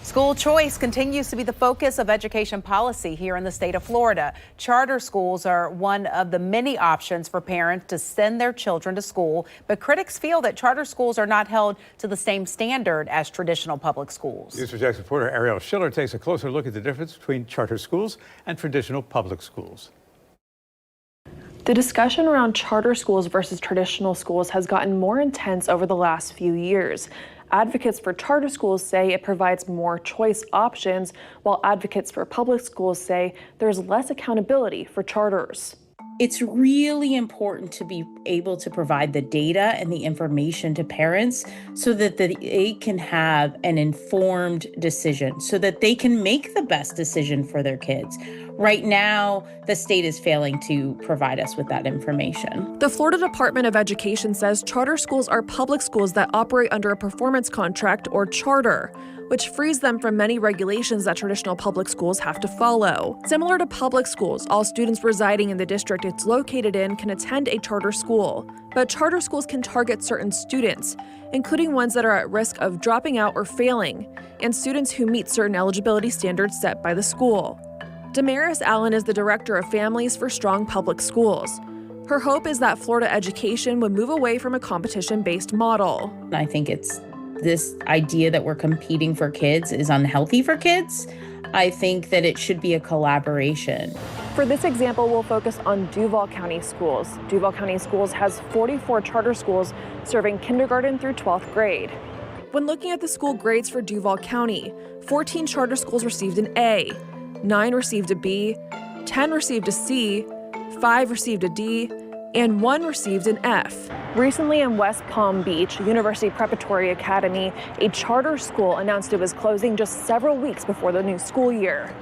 School choice continues to be the focus of education policy here in the state of Florida. Charter schools are one of the many options for parents to send their children to school, but critics feel that charter schools are not held to the same standard as traditional public schools. News4JAX reporter Ariel Schiller takes a closer look at the difference between charter schools and traditional public schools. The discussion around charter schools versus traditional schools has gotten more intense over the last few years. Advocates for charter schools say it provides more choice options, while advocates for public schools say there's less accountability for charters. It's really important to be able to provide the data and the information to parents so that they can have an informed decision, so that they can make the best decision for their kids. Right now, the state is failing to provide us with that information. The Florida Department of Education says charter schools are public schools that operate under a performance contract or charter, which frees them from many regulations that traditional public schools have to follow. Similar to public schools, all students residing in the district it's located in can attend a charter school. But charter schools can target certain students, including ones that are at risk of dropping out or failing, and students who meet certain eligibility standards set by the school. Damaris Allen is the director of Families for Strong Public Schools. Her hope is that Florida education would move away from a competition-based model. I think it's this idea that we're competing for kids is unhealthy for kids. I think that it should be a collaboration. For this example, we'll focus on Duval County Schools. Duval County Schools has 44 charter schools serving kindergarten through 12th grade. When looking at the school grades for Duval County, 14 charter schools received an A, 9 received a B, 10 received a C, 5 received a D, and 1 received an F. Recently in West Palm Beach, University Preparatory Academy, a charter school announced it was closing just several weeks before the new school year.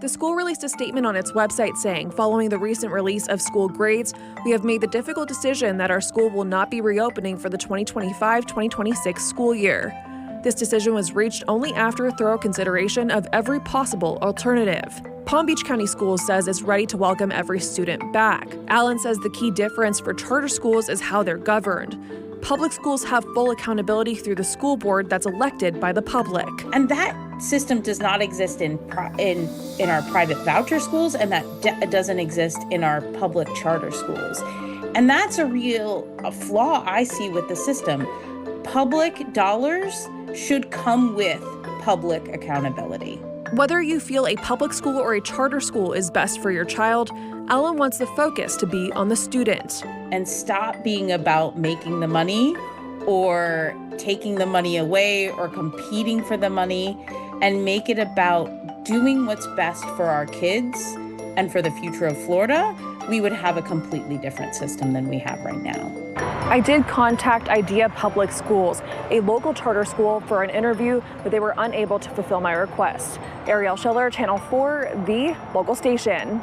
The school released a statement on its website saying, following the recent release of school grades, we have made the difficult decision that our school will not be reopening for the 2025-2026 school year. This decision was reached only after a thorough consideration of every possible alternative. Palm Beach County Schools says it's ready to welcome every student back. Allen says the key difference for charter schools is how they're governed. Public schools have full accountability through the school board that's elected by the public. And that system does not exist in our private voucher schools, and that doesn't exist in our public charter schools. And that's a real flaw I see with the system. Public dollars should come with public accountability. Whether you feel a public school or a charter school is best for your child, Allen wants the focus to be on the student. And stop being about making the money or taking the money away or competing for the money, and make it about doing what's best for our kids and for the future of Florida. We would have a completely different system than we have right now. I did contact Idea Public Schools, a local charter school, for an interview, but they were unable to fulfill my request. Ariel Schiller, Channel 4, the local station.